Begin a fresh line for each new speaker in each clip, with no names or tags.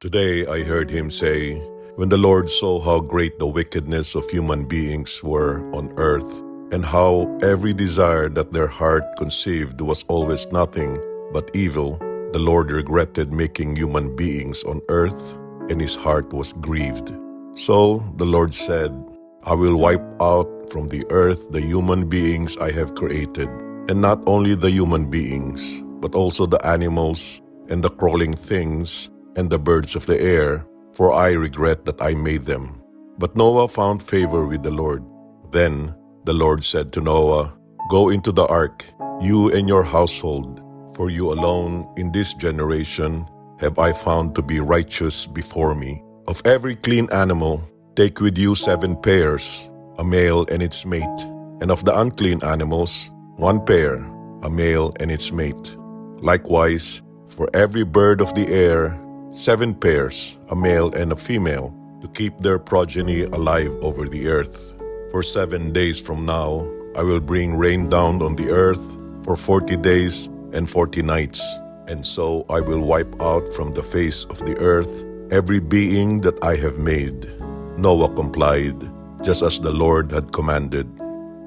Today I heard him say, when the Lord saw how great the wickedness of human beings were on earth, and how every desire that their heart conceived was always nothing but evil, the Lord regretted making human beings on earth, and his heart was grieved. So the Lord said, I will wipe out from the earth the human beings I have created, and not only the human beings, but also the animals and the crawling things and the birds of the air, for I regret that I made them. But Noah found favor with the Lord. Then the Lord said to Noah, Go into the ark, you and your household, for you alone in this generation have I found to be righteous before me. Of every clean animal, take with you 7 pairs, a male and its mate, and of the unclean animals, 1 pair, a male and its mate. Likewise, for every bird of the air, 7 pairs, a male and a female, to keep their progeny alive over the earth. For 7 days from now, I will bring rain down on the earth for 40 days and 40 nights, and so I will wipe out from the face of the earth every being that I have made. Noah complied, just as the Lord had commanded.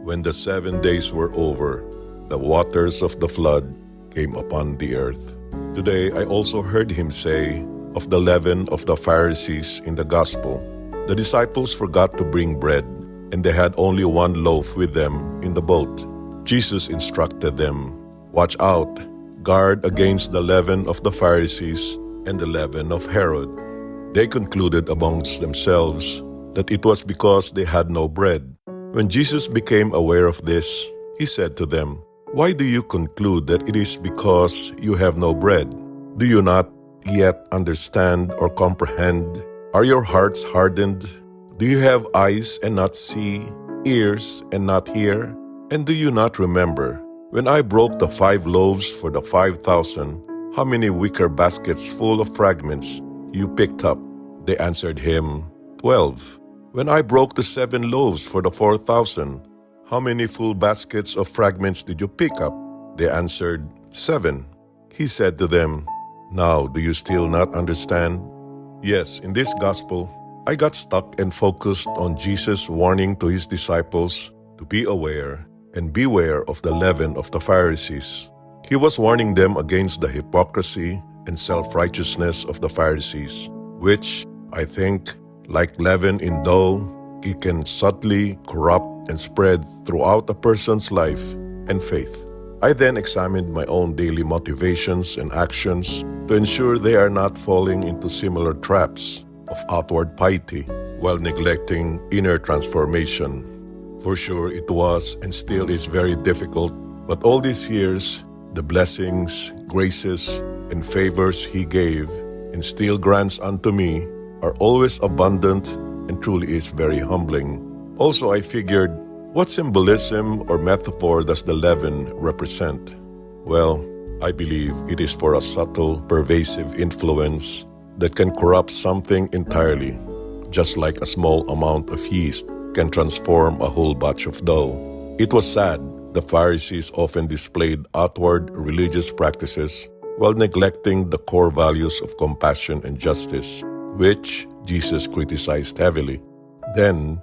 When the 7 days were over, the waters of the flood came upon the earth. Today I also heard him say of the leaven of the Pharisees in the gospel. The disciples forgot to bring bread, and they had only 1 loaf with them in the boat. Jesus instructed them, Watch out, guard against the leaven of the Pharisees and the leaven of Herod. They concluded amongst themselves that it was because they had no bread. When Jesus became aware of this, he said to them, Why do you conclude that it is because you have no bread? Do you not yet understand or comprehend? Are your hearts hardened? Do you have eyes and not see, ears and not hear? And do you not remember, when I broke the 5 loaves for the 5,000, how many wicker baskets full of fragments you picked up? They answered him, 12. When I broke the 7 loaves for the 4,000, how many full baskets of fragments did you pick up? They answered, 7. He said to them, Now do you still not understand? Yes, in this gospel, I got stuck and focused on Jesus' warning to his disciples to be aware and beware of the leaven of the Pharisees. He was warning them against the hypocrisy and self-righteousness of the Pharisees, which, I think, like leaven in dough, it can subtly corrupt and spread throughout a person's life and faith. I then examined my own daily motivations and actions to ensure they are not falling into similar traps of outward piety while neglecting inner transformation. For sure, it was and still is very difficult, but all these years, the blessings, graces, and favors He gave and still grants unto me are always abundant and truly is very humbling. Also, I figured, what symbolism or metaphor does the leaven represent? Well, I believe it is for a subtle, pervasive influence that can corrupt something entirely, just like a small amount of yeast can transform a whole batch of dough. It was sad the Pharisees often displayed outward religious practices while neglecting the core values of compassion and justice, which Jesus criticized heavily. Then,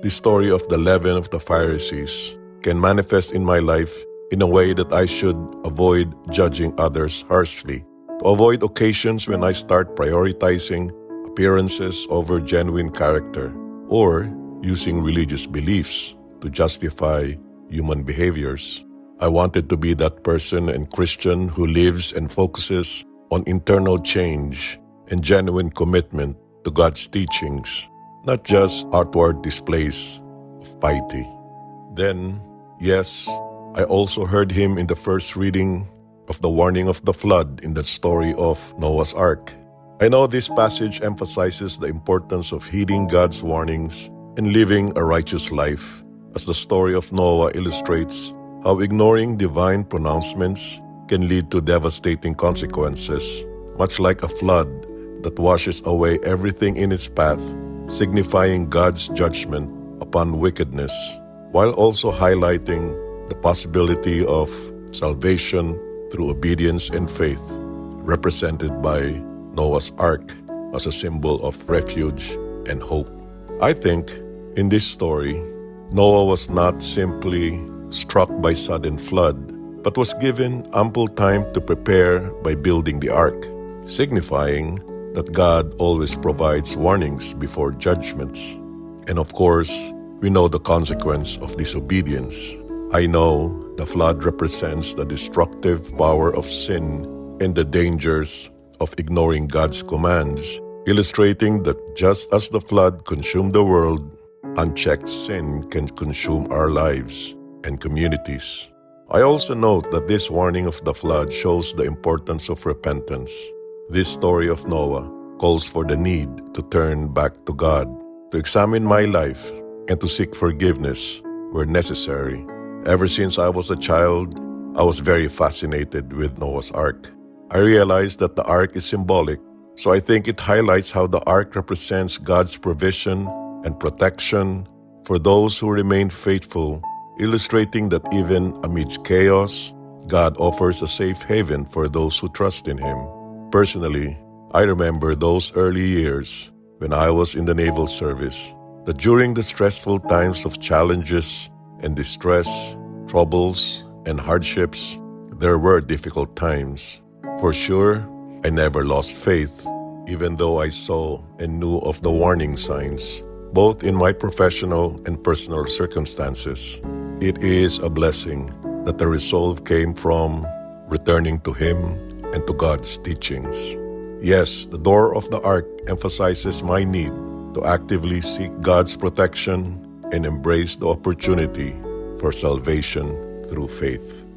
the story of the leaven of the Pharisees can manifest in my life in a way that I should avoid judging others harshly, to avoid occasions when I start prioritizing appearances over genuine character, or using religious beliefs to justify human behaviors. I wanted to be that person and Christian who lives and focuses on internal change and genuine commitment to God's teachings, not just outward displays of piety. Then, yes, I also heard him in the first reading of the warning of the flood in the story of Noah's Ark. I know this passage emphasizes the importance of heeding God's warnings and living a righteous life, as the story of Noah illustrates how ignoring divine pronouncements can lead to devastating consequences, much like a flood that washes away everything in its path, signifying God's judgment upon wickedness, while also highlighting the possibility of salvation through obedience and faith, represented by Noah's Ark as a symbol of refuge and hope. I think in this story, Noah was not simply struck by sudden flood, but was given ample time to prepare by building the ark, signifying that God always provides warnings before judgments. And of course, we know the consequence of disobedience. I know the flood represents the destructive power of sin and the dangers of ignoring God's commands, illustrating that just as the flood consumed the world, unchecked sin can consume our lives and communities. I also note that this warning of the flood shows the importance of repentance. This story of Noah calls for the need to turn back to God, to examine my life, and to seek forgiveness where necessary. Ever since I was a child, I was very fascinated with Noah's Ark. I realized that the ark is symbolic, so I think it highlights how the ark represents God's provision and protection for those who remain faithful, illustrating that even amidst chaos, God offers a safe haven for those who trust in Him. Personally, I remember those early years when I was in the naval service, that during the stressful times of challenges and distress, troubles, and hardships, there were difficult times. For sure, I never lost faith, even though I saw and knew of the warning signs, both in my professional and personal circumstances. It is a blessing that the resolve came from returning to Him and to God's teachings. Yes, the door of the ark emphasizes my need to actively seek God's protection and embrace the opportunity for salvation through faith.